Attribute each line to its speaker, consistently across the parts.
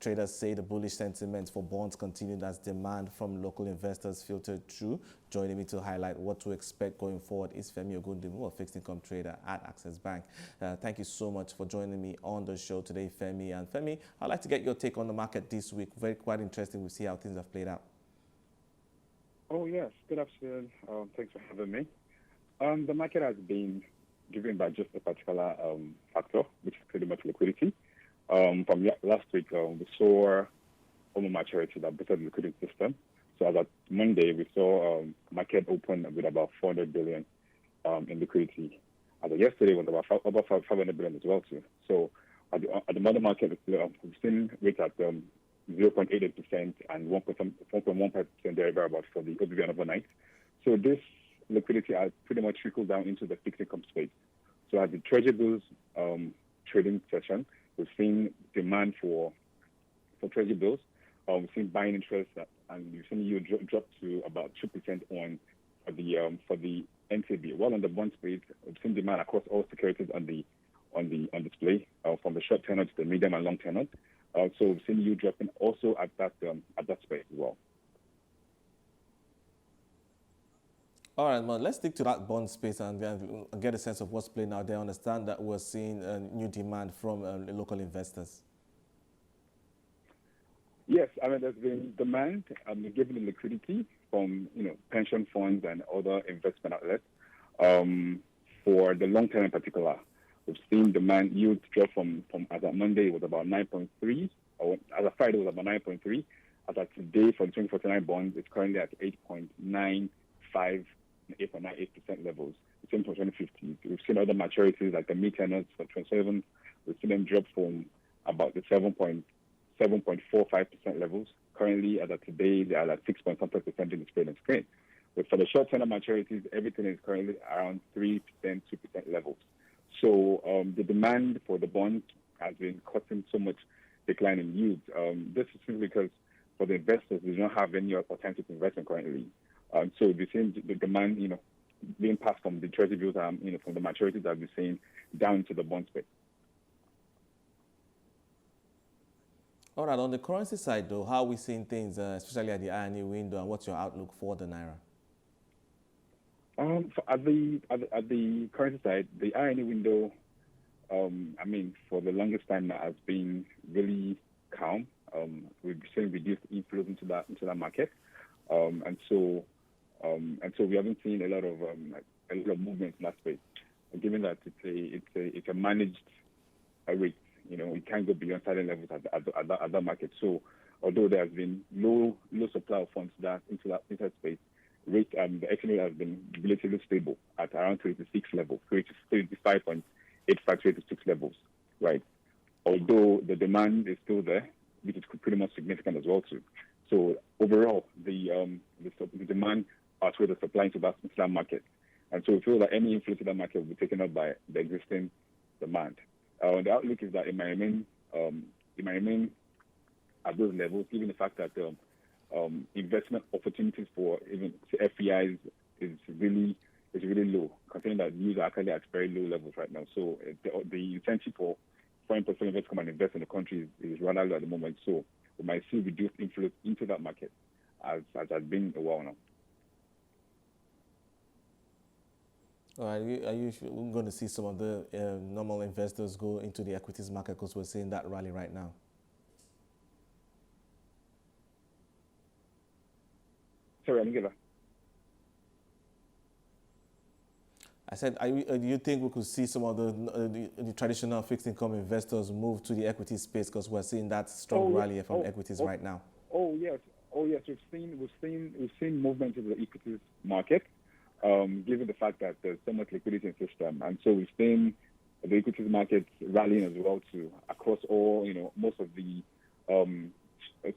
Speaker 1: traders say the bullish sentiment for bonds continued as demand from local investors filtered through. Joining me to highlight what to expect going forward is Femi Ogundimu, a fixed income trader at Access Bank. Thank you so much for joining me on the show today, Femi. And Femi, I'd like to get your take on the market this week. Quite interesting. We see how things have played out.
Speaker 2: Oh, yes. Good afternoon. Thanks for having me. The market has been driven by just a particular factor, which is pretty much liquidity. From last week, we saw home maturity that boosted the liquidity system. So as of Monday, we saw market open with about 400 billion in liquidity. As of yesterday, it was about 500 billion as well too. So at the money market, we've seen rates at 0.88% and 1.15% thereabout for the OBV overnight. So this liquidity has pretty much trickled down into the fixed income space. So at the Treasury bills trading session, we've seen demand for Treasury bills. We've seen buying interest, and we've seen yield drop to about 2% for the NCB. While on the bond space, we've seen demand across all securities on display, from the short tenor to the medium and long tenor. So we've seen yield dropping also at that space as well.
Speaker 1: All right, well, let's stick to that bond space and get a sense of what's playing out there. I understand that we're seeing new demand from local investors.
Speaker 2: Yes, I mean, there's been demand given the liquidity from pension funds and other investment outlets. For the long term in particular, we've seen demand yield drop from as of Monday it was about 9.3, or as of Friday it was about 9.3. As of today for the 2049 bonds, it's currently at 8.95, 8.98% levels. The same for 2050. We've seen other maturities like the mid-tenors for 27. We've seen them drop from about the 7.45% levels. Currently, as of today, they are at 6.something% in the spread and screen. But for the short tenor maturities, everything is currently around 3%, 2% levels. So the demand for the bonds has been causing so much decline in yields. This is simply because for the investors, they don't have any alternative investment currently. So we've seen the demand, being passed from the treasury bills, from the maturities that we've seen down to the bond space.
Speaker 1: All right, on the currency side, though, how are we seeing things, especially at the INE window, and what's your outlook for the naira?
Speaker 2: At the currency side, the INE window, for the longest time now has been really calm. We've seen reduced inflows into that market, and so we haven't seen a lot of movement in that space. Given that it's a managed rate, it can't go beyond certain levels at that market. So although there has been low supply of funds into that space, rate the exchange rate has been relatively stable at around 36 levels, 35.85 to 86 levels, right? Although the demand is still there, which is pretty much significant as well too. So overall, the demand outweighs the supply into that market, and so we feel that any inflow to that market will be taken up by the existing demand. The outlook is that it might remain at those levels, given the fact that investment opportunities for even FEIs is really low, considering that yields are actually at very low levels right now. So the incentive for foreign portfolio investors to come and invest in the country is rather low at the moment. So we might see reduced inflows into that market as has been a while now.
Speaker 1: All right, are you going to see some of the normal investors go into the equities market, because we're seeing that rally right now?
Speaker 2: Sorry, I didn't get that.
Speaker 1: I said, do you think we could see some of the traditional fixed income investors move to the equity space, because we're seeing that strong rally from equities right now?
Speaker 2: Oh yes. We've seen movement in the equities market, given the fact that there's so much liquidity in the system, and so we've seen the equities market rallying as well too across all most of the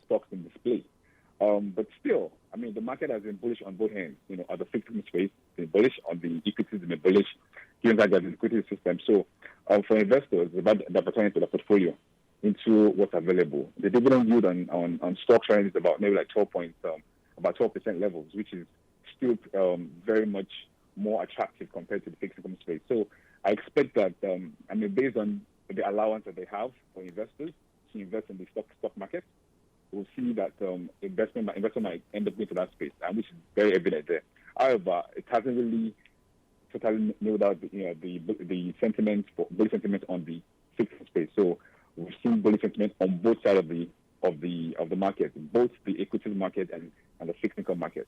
Speaker 2: stocks in display. But still, the market has been bullish on both ends. At the fixed income space, been bullish on the equities, been bullish, given that there's a liquidity system. So for investors, about the opportunity to the portfolio into what's available. The dividend yield on stocks right is about maybe like 12% levels, which is still very much more attractive compared to the fixed income space. So I expect that, based on the allowance that they have for investors, to invest in the stock market, we'll see that investor might end up going to that space, and which is very evident there. However, it hasn't really totally nailed out the sentiment, bullish sentiment on the fixed space. So we've seen bullish sentiment on both sides of the market, both the equity market and the fixed income market.